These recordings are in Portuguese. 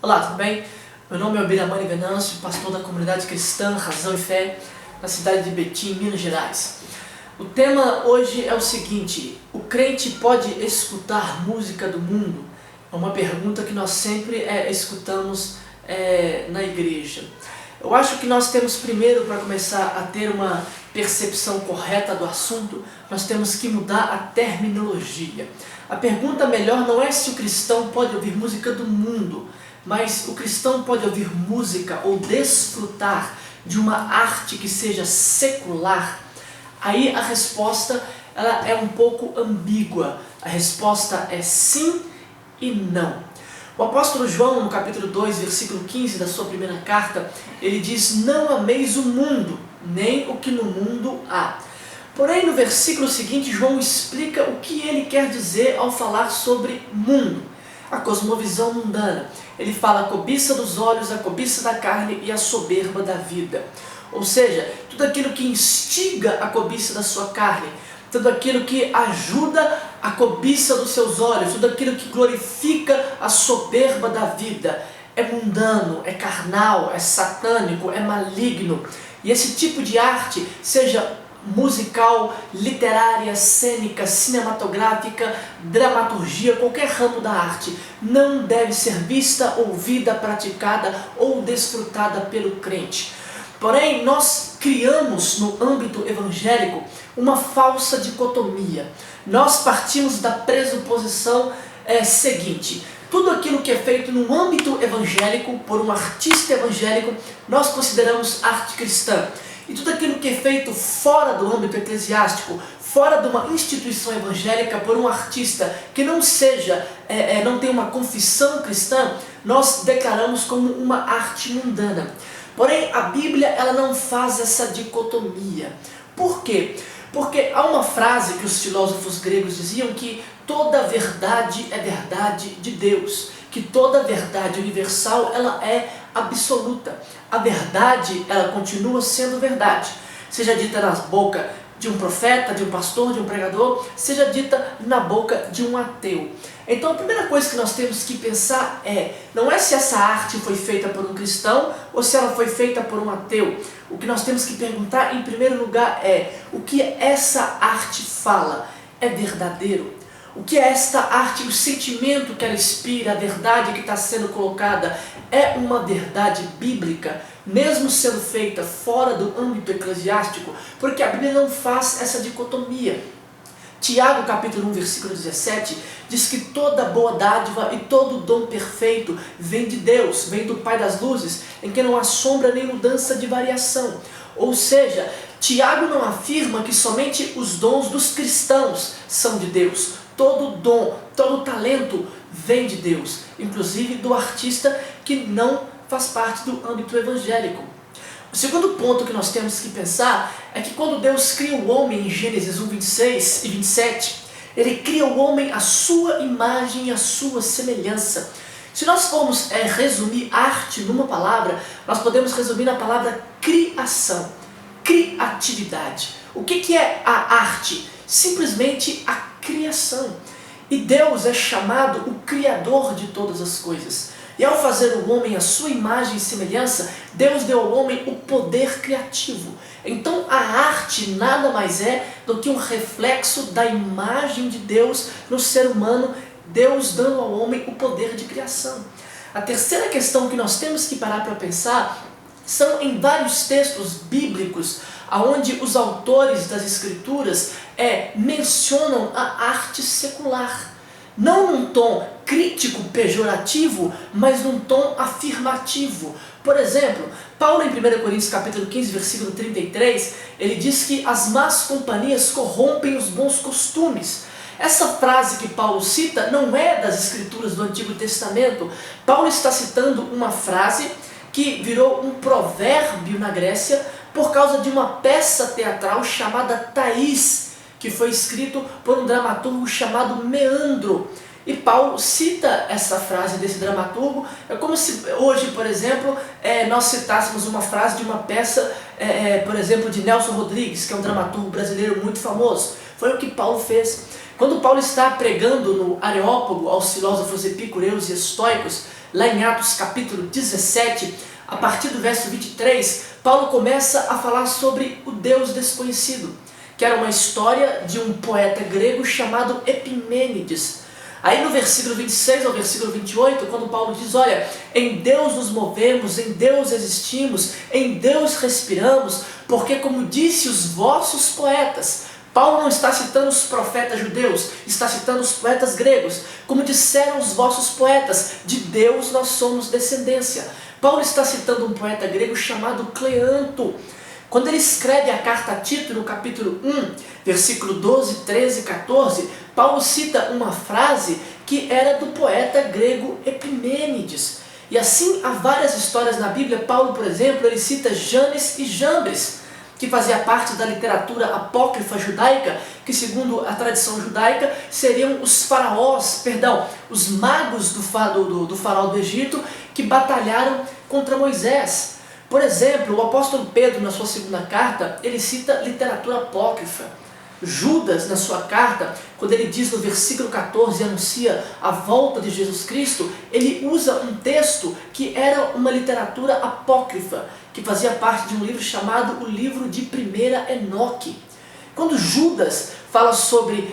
Olá, tudo bem? Meu nome é Biramani Venâncio, pastor da comunidade cristã Razão e Fé, na cidade de Betim, Minas Gerais. O tema hoje é o seguinte: o crente pode escutar música do mundo? É uma pergunta que nós sempre escutamos na igreja. Eu acho que nós temos primeiro, para começar a ter uma percepção correta do assunto, nós temos que mudar a terminologia. A pergunta melhor não é se o cristão pode ouvir música do mundo, mas o cristão pode ouvir música ou desfrutar de uma arte que seja secular. Aí a resposta ela é um pouco ambígua. A resposta é sim e não. O apóstolo João, no capítulo 2, versículo 15 da sua primeira carta, ele diz: não ameis o mundo, nem o que no mundo há. Porém, no versículo seguinte, João explica o que ele quer dizer ao falar sobre mundo. A cosmovisão mundana. Ele fala a cobiça dos olhos, a cobiça da carne e a soberba da vida. Ou seja, tudo aquilo que instiga a cobiça da sua carne, tudo aquilo que ajuda a cobiça dos seus olhos, tudo aquilo que glorifica a soberba da vida, é mundano, é carnal, é satânico, é maligno. E esse tipo de arte, seja musical, literária, cênica, cinematográfica, dramaturgia, qualquer ramo da arte, não deve ser vista, ouvida, praticada ou desfrutada pelo crente. Porém, nós criamos no âmbito evangélico uma falsa dicotomia. Nós partimos da pressuposição seguinte: tudo aquilo que é feito no âmbito evangélico, por um artista evangélico, nós consideramos arte cristã. E tudo aquilo que é feito fora do âmbito eclesiástico, fora de uma instituição evangélica, por um artista que não não tenha uma confissão cristã, nós declaramos como uma arte mundana. Porém, a Bíblia ela não faz essa dicotomia. Por quê? Porque há uma frase que os filósofos gregos diziam que toda verdade é verdade de Deus, que toda verdade universal ela é absoluta. A verdade ela continua sendo verdade, seja dita na boca de um profeta, de um pastor, de um pregador, seja dita na boca de um ateu. Então a primeira coisa que nós temos que pensar não é se essa arte foi feita por um cristão ou se ela foi feita por um ateu. O que nós temos que perguntar em primeiro lugar é: o que essa arte fala é verdadeiro? O que é esta arte, o sentimento que ela inspira, a verdade que está sendo colocada, é uma verdade bíblica, mesmo sendo feita fora do âmbito eclesiástico? Porque a Bíblia não faz essa dicotomia. Tiago capítulo 1, versículo 17, diz que toda boa dádiva e todo dom perfeito vem de Deus, vem do Pai das luzes, em que não há sombra nem mudança de variação. Ou seja, Tiago não afirma que somente os dons dos cristãos são de Deus. Todo dom, todo talento vem de Deus, inclusive do artista que não faz parte do âmbito evangélico. O segundo ponto que nós temos que pensar é que quando Deus cria o homem em Gênesis 1, 26 e 27, Ele cria o homem à sua imagem e à sua semelhança. Se nós formos resumir arte numa palavra, nós podemos resumir na palavra criação, criatividade. O que é a arte? Simplesmente a criação. E Deus é chamado o Criador de todas as coisas. E ao fazer o homem à sua imagem e semelhança, Deus deu ao homem o poder criativo. Então a arte nada mais é do que um reflexo da imagem de Deus no ser humano, Deus dando ao homem o poder de criação. A terceira questão que nós temos que parar para pensar são em vários textos bíblicos, onde os autores das escrituras mencionam a arte secular. Não num tom crítico, pejorativo, mas num tom afirmativo. Por exemplo, Paulo em 1 Coríntios capítulo 15, versículo 33, ele diz que as más companhias corrompem os bons costumes. Essa frase que Paulo cita não é das escrituras do Antigo Testamento. Paulo está citando uma frase que virou um provérbio na Grécia por causa de uma peça teatral chamada Thaís, que foi escrito por um dramaturgo chamado Meandro. E Paulo cita essa frase desse dramaturgo. É como se hoje, por exemplo, nós citássemos uma frase de uma peça, por exemplo, de Nelson Rodrigues, que é um dramaturgo brasileiro muito famoso. Foi o que Paulo fez. Quando Paulo está pregando no Areópago aos filósofos epicureus e estoicos, lá em Atos capítulo 17, a partir do verso 23, Paulo começa a falar sobre o Deus desconhecido, que era uma história de um poeta grego chamado Epimênides. Aí no versículo 26 ao versículo 28, quando Paulo diz, olha, em Deus nos movemos, em Deus existimos, em Deus respiramos, porque como disse os vossos poetas, Paulo não está citando os profetas judeus, está citando os poetas gregos, como disseram os vossos poetas, de Deus nós somos descendência. Paulo está citando um poeta grego chamado Cleanto. Quando ele escreve a carta a Tito, no capítulo 1, versículo 12, 13 e 14, Paulo cita uma frase que era do poeta grego Epimênides. E assim há várias histórias na Bíblia. Paulo, por exemplo, ele cita Janes e Jambres, que fazia parte da literatura apócrifa judaica, que segundo a tradição judaica seriam os faraós, os magos do faraó do Egito que batalharam contra Moisés. Por exemplo, o apóstolo Pedro, na sua segunda carta, ele cita literatura apócrifa. Judas, na sua carta, quando ele diz no versículo 14, anuncia a volta de Jesus Cristo, ele usa um texto que era uma literatura apócrifa, que fazia parte de um livro chamado o livro de 1 Enoque. Quando Judas fala sobre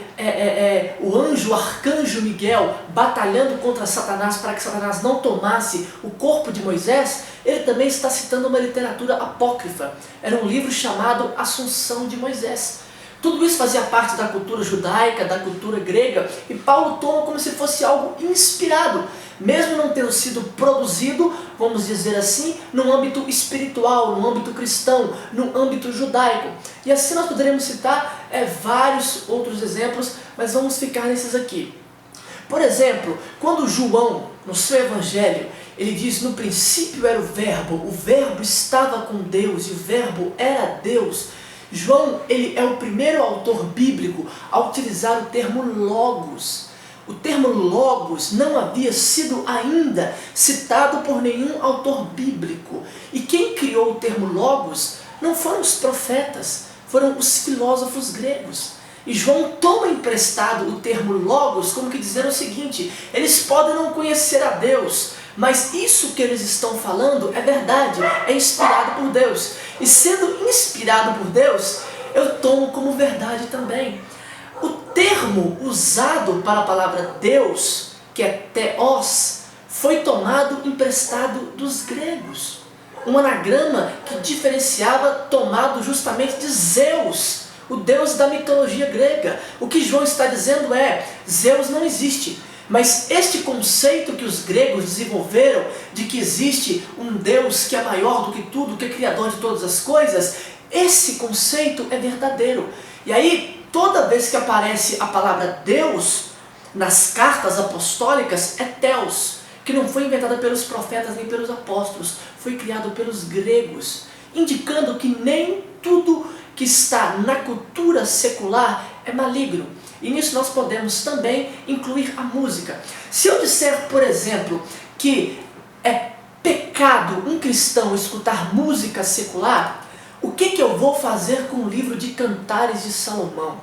o anjo, o arcanjo Miguel, batalhando contra Satanás para que Satanás não tomasse o corpo de Moisés, ele também está citando uma literatura apócrifa. Era um livro chamado Assunção de Moisés. Tudo isso fazia parte da cultura judaica, da cultura grega, e Paulo toma como se fosse algo inspirado, mesmo não tendo sido produzido, vamos dizer assim, num âmbito espiritual, num âmbito cristão, num âmbito judaico. E assim nós poderíamos citar vários outros exemplos, mas vamos ficar nesses aqui. Por exemplo, quando João, no seu evangelho, ele diz, no princípio era o verbo estava com Deus e o verbo era Deus. João, ele é o primeiro autor bíblico a utilizar o termo logos. O termo logos não havia sido ainda citado por nenhum autor bíblico. E quem criou o termo logos não foram os profetas, foram os filósofos gregos. E João toma emprestado o termo logos como que dizendo o seguinte, eles podem não conhecer a Deus, mas isso que eles estão falando é verdade, é inspirado por Deus. E sendo inspirado por Deus, eu tomo como verdade também. O termo usado para a palavra Deus, que é theos, foi tomado emprestado dos gregos. Um anagrama que diferenciava tomado justamente de Zeus, o deus da mitologia grega. O que João está dizendo é, Zeus não existe. Mas este conceito que os gregos desenvolveram, de que existe um Deus que é maior do que tudo, que é criador de todas as coisas, esse conceito é verdadeiro. E aí, toda vez que aparece a palavra Deus, nas cartas apostólicas, é Theos, que não foi inventada pelos profetas nem pelos apóstolos, foi criado pelos gregos, indicando que nem tudo que está na cultura secular é maligno. E nisso nós podemos também incluir a música. Se eu disser, por exemplo, que é pecado um cristão escutar música secular, o que eu vou fazer com o livro de Cantares de Salomão?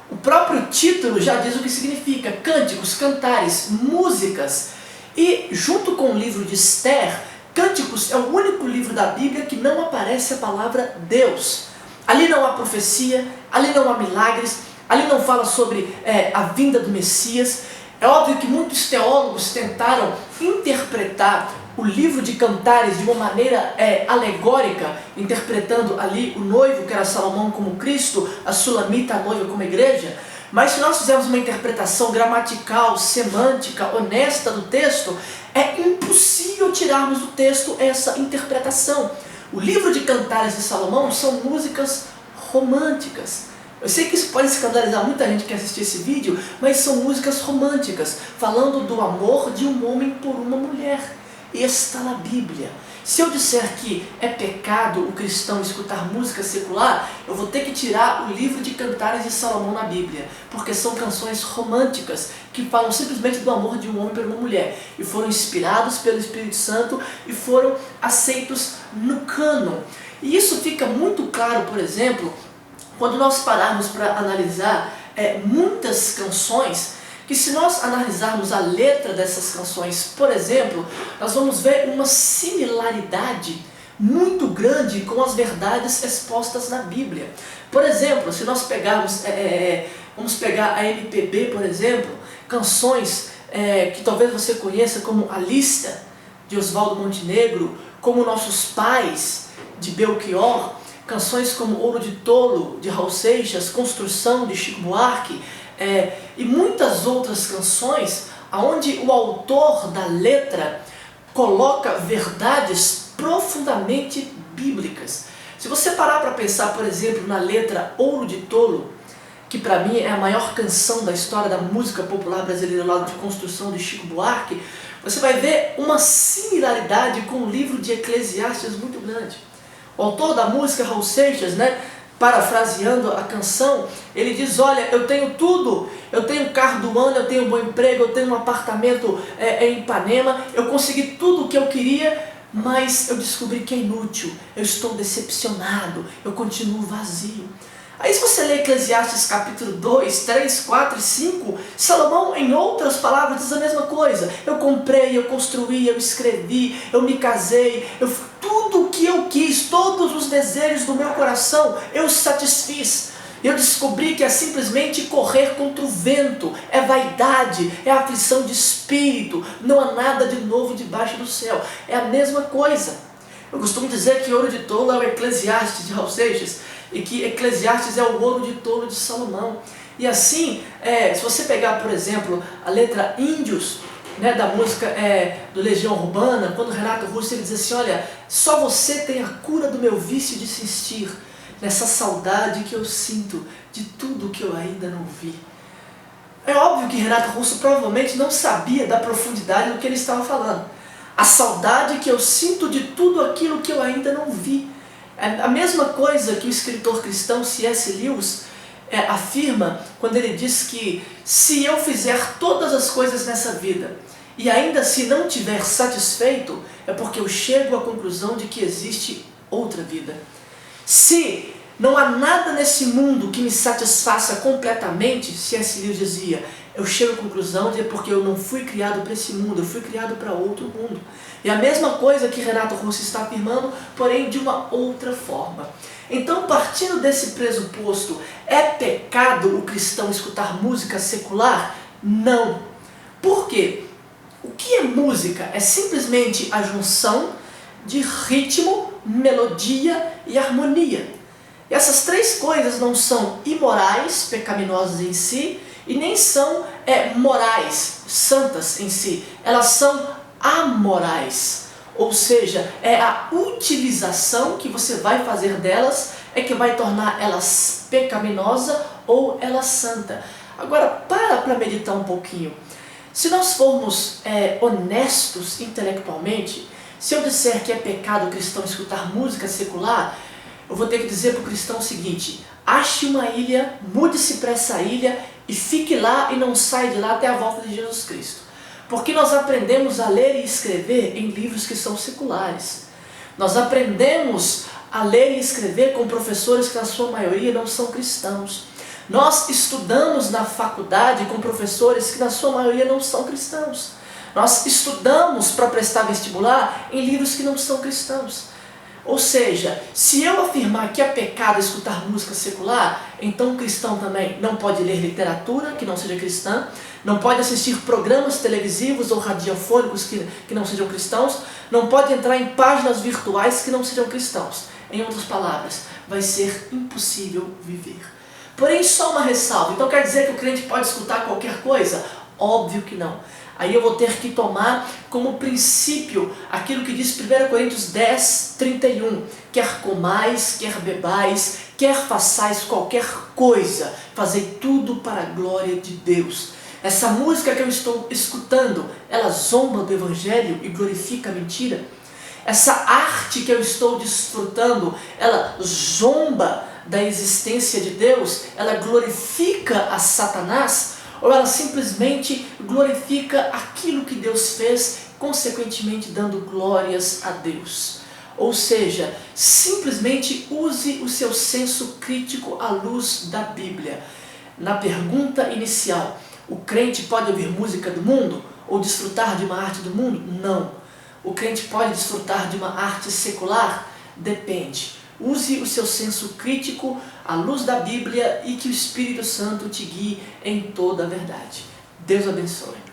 O próprio título já diz o que significa, cânticos, cantares, músicas. E junto com o livro de Esther, Cânticos é o único livro da Bíblia que não aparece a palavra Deus. Ali não há profecia, ali não há milagres, ali não fala sobre a vinda do Messias. É óbvio que muitos teólogos tentaram interpretar o livro de Cantares de uma maneira alegórica, interpretando ali o noivo, que era Salomão, como Cristo, a Sulamita, a noiva, como igreja. Mas se nós fizermos uma interpretação gramatical, semântica, honesta do texto, é impossível tirarmos do texto essa interpretação. O livro de Cantares de Salomão são músicas românticas. Eu sei que isso pode escandalizar muita gente que assistir esse vídeo, mas são músicas românticas, falando do amor de um homem por uma mulher. E está na Bíblia. Se eu disser que é pecado o cristão escutar música secular, eu vou ter que tirar o livro de Cantares de Salomão na Bíblia, porque são canções românticas que falam simplesmente do amor de um homem por uma mulher, e foram inspirados pelo Espírito Santo e foram aceitos no cânon. E isso fica muito claro, por exemplo, quando nós pararmos para analisar muitas canções que, se nós analisarmos a letra dessas canções, por exemplo, nós vamos ver uma similaridade muito grande com as verdades expostas na Bíblia. Por exemplo, se nós pegarmos, vamos pegar a MPB, por exemplo, canções que talvez você conheça, como A Lista, de Oswaldo Montenegro, como Nossos Pais, de Belchior, canções como Ouro de Tolo, de Raul Seixas, Construção, de Chico Buarque, e muitas outras canções, onde o autor da letra coloca verdades profundamente bíblicas. Se você parar para pensar, por exemplo, na letra Ouro de Tolo, que para mim é a maior canção da história da música popular brasileira, lá de Construção, de Chico Buarque, você vai ver uma similaridade com o livro de Eclesiastes muito grande. O autor da música, Raul Seixas, parafraseando a canção, ele diz: olha, eu tenho tudo, eu tenho um carro do ano, eu tenho um bom emprego, eu tenho um apartamento em Ipanema, eu consegui tudo o que eu queria, mas eu descobri que é inútil, eu estou decepcionado, eu continuo vazio. Aí se você lê Eclesiastes capítulo 2, 3, 4 e 5, Salomão, em outras palavras, diz a mesma coisa. Eu comprei, eu construí, eu escrevi, eu me casei, tudo o que eu quis, todos os desejos do meu coração, eu satisfiz. Eu descobri que é simplesmente correr contra o vento, é vaidade, é aflição de espírito, não há nada de novo debaixo do céu. É a mesma coisa. Eu costumo dizer que Ouro de Tolo é o Eclesiastes de Raul Seixas, e que Eclesiastes é o Ouro de Tolo de Salomão. E assim, se você pegar, por exemplo, a letra Índios, da música do Legião Urbana, quando Renato Russo ele diz assim: olha, só você tem a cura do meu vício de insistir, nessa saudade que eu sinto de tudo que eu ainda não vi. É óbvio que Renato Russo provavelmente não sabia da profundidade do que ele estava falando. A saudade que eu sinto de tudo aquilo que eu ainda não vi. É a mesma coisa que o escritor cristão C.S. Lewis afirma quando ele diz que se eu fizer todas as coisas nessa vida e ainda assim não estiver satisfeito, é porque eu chego à conclusão de que existe outra vida. Se não há nada nesse mundo que me satisfaça completamente, C.S. Lewis dizia, eu chego à conclusão de porque eu não fui criado para esse mundo, eu fui criado para outro mundo. E a mesma coisa que Renato Russo está afirmando, porém de uma outra forma. Então, partindo desse pressuposto, é pecado o cristão escutar música secular? Não. Por quê? O que é música? É simplesmente a junção de ritmo, melodia e harmonia. E essas três coisas não são imorais, pecaminosas em si, e nem são morais, santas em si. Elas são amorais, ou seja, é a utilização que você vai fazer delas que vai tornar elas pecaminosa ou ela santa. Agora, para meditar um pouquinho. Se nós formos honestos intelectualmente, se eu disser que é pecado o cristão escutar música secular, eu vou ter que dizer para o cristão o seguinte: ache uma ilha, mude-se para essa ilha e fique lá e não saia de lá até a volta de Jesus Cristo. Porque nós aprendemos a ler e escrever em livros que são seculares. Nós aprendemos a ler e escrever com professores que na sua maioria não são cristãos. Nós estudamos na faculdade com professores que na sua maioria não são cristãos. Nós estudamos para prestar vestibular em livros que não são cristãos. Ou seja, se eu afirmar que é pecado escutar música secular, então o cristão também não pode ler literatura que não seja cristã, não pode assistir programas televisivos ou radiofônicos que não sejam cristãos, não pode entrar em páginas virtuais que não sejam cristãos. Em outras palavras, vai ser impossível viver. Porém, só uma ressalva. Então quer dizer que o crente pode escutar qualquer coisa? Óbvio que não. Aí eu vou ter que tomar como princípio aquilo que diz 1 Coríntios 10, 31. Quer comais, quer bebais, quer façais qualquer coisa, fazei tudo para a glória de Deus. Essa música que eu estou escutando, ela zomba do Evangelho e glorifica a mentira? Essa arte que eu estou desfrutando, ela zomba da existência de Deus? Ela glorifica a Satanás? Ou ela simplesmente glorifica aquilo que Deus fez, consequentemente dando glórias a Deus? Ou seja, simplesmente use o seu senso crítico à luz da Bíblia. Na pergunta inicial, o crente pode ouvir música do mundo ou desfrutar de uma arte do mundo? Não. O crente pode desfrutar de uma arte secular? Depende. Use o seu senso crítico à luz da Bíblia e que o Espírito Santo te guie em toda a verdade. Deus abençoe.